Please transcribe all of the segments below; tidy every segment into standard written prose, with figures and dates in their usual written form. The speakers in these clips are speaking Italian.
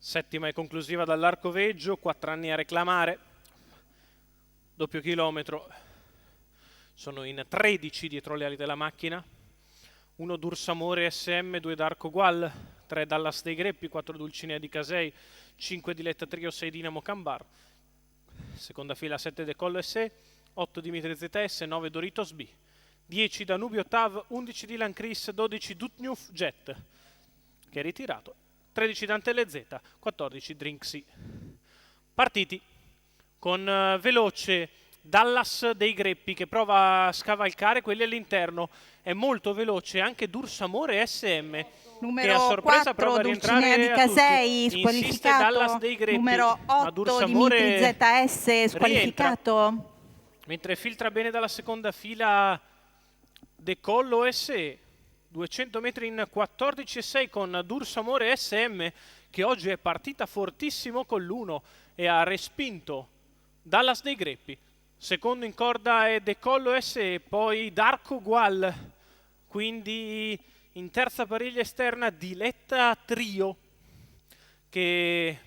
Settima e conclusiva dall'Arcoveggio, 4 anni a reclamare, doppio chilometro, sono in 13 dietro le ali della macchina, 1 Dursamore SM, 2 Darco Gual, 3 Dallas dei Greppi, 4 Dulcinea di Casei, 5 Diletta Trio, 6 Dinamo Cambar, seconda fila 7 Decollo SE, 8 Dimitri ZS, 9 Doritos B, 10 Danubio Tav, 11 Dylan Chris, 12 Dutnuf Jet, che è ritirato, 13 Dantele Z, 14 Drinksy. Partiti con veloce Dallas dei Greppi che prova a scavalcare quelli all'interno, è molto veloce anche Dursamore SM che a numero sorpresa 4 prova a Dulcinea rientrare di a Casei tutti. Insiste Dallas squalificato, dei Greppi, numero ma 8 Dursamore Dimitri ZS squalificato, rientra, mentre filtra bene dalla seconda fila Decollo SE, 200 metri in 14,6 con Dursamore SM che oggi è partita fortissimo con l'1 e ha respinto Dallas dei Greppi. Secondo in corda è Decollo SE, poi Darco Gual, quindi in terza pariglia esterna Diletta Trio che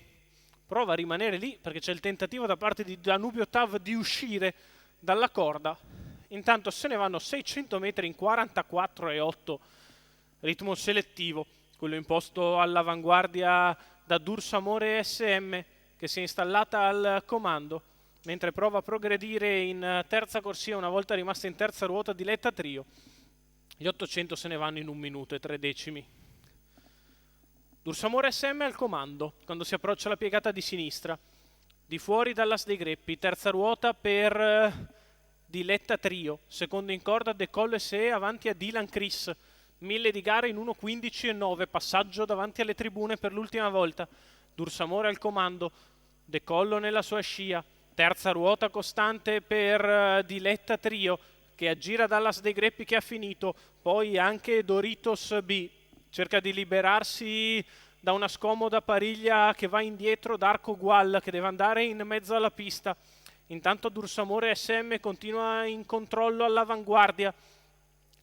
prova a rimanere lì perché c'è il tentativo da parte di Danubio Tav di uscire dalla corda. Intanto se ne vanno 600 metri in 44,8, ritmo selettivo, quello imposto all'avanguardia da Dursamore SM che si è installata al comando, mentre prova a progredire in terza corsia una volta rimasta in terza ruota Diletta Trio. Gli 800 se ne vanno in 1 minuto e 3 decimi. Dursamore SM al comando quando si approccia la piegata di sinistra. Di fuori Dallas dei Greppi, terza ruota per Diletta Trio, secondo in corda Decollo SE avanti a Dylan Chris, 1000 di gara in 1.15,9, passaggio davanti alle tribune per l'ultima volta. Dursamore al comando, Decollo nella sua scia, terza ruota costante per Diletta Trio che aggira Dallas dei Greppi che ha finito, poi anche Doritos B cerca di liberarsi da una scomoda pariglia che va indietro Darco Gual che deve andare in mezzo alla pista. Intanto Dursamore SM continua in controllo all'avanguardia,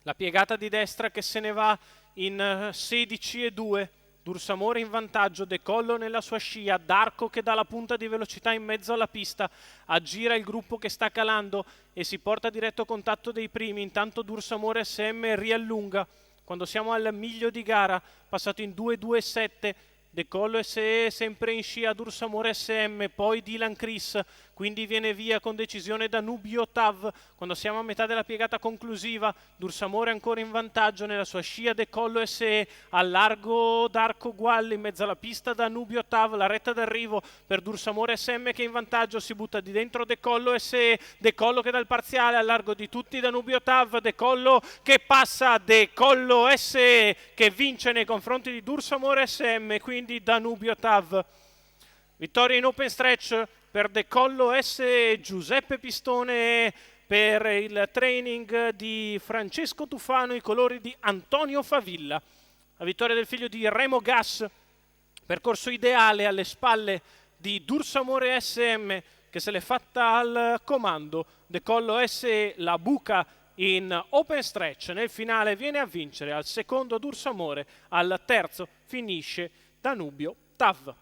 la piegata di destra che se ne va in 16,2, Dursamore in vantaggio, Decollo nella sua scia, Darco che dà la punta di velocità in mezzo alla pista, aggira il gruppo che sta calando e si porta a diretto contatto dei primi. Intanto Dursamore SM riallunga quando siamo al miglio di gara, passato in 2,27, Decollo SE sempre in scia Dursamore SM, poi Dylan Chris, quindi viene via con decisione Danubio Tav quando siamo a metà della piegata conclusiva. Dursamore ancora in vantaggio nella sua scia Decollo SE, a largo Darco Gual in mezzo alla pista Danubio Tav, la retta d'arrivo per Dursamore SM che in vantaggio si butta di dentro Decollo SE, Decollo che dà il parziale a largo di tutti Danubio Tav, Decollo che passa, Decollo SE che vince nei confronti di Dursamore SM, quindi Danubio Tav. Vittoria in open stretch per Decollo S, Giuseppe Pistone per il training di Francesco Tufano, i colori di Antonio Favilla. La vittoria del figlio di Remo Gas, percorso ideale alle spalle di Dursamore SM che se l'è fatta al comando. Decollo S la buca in open stretch, nel finale viene a vincere, al secondo Dursamore, al terzo finisce Danubio Tav.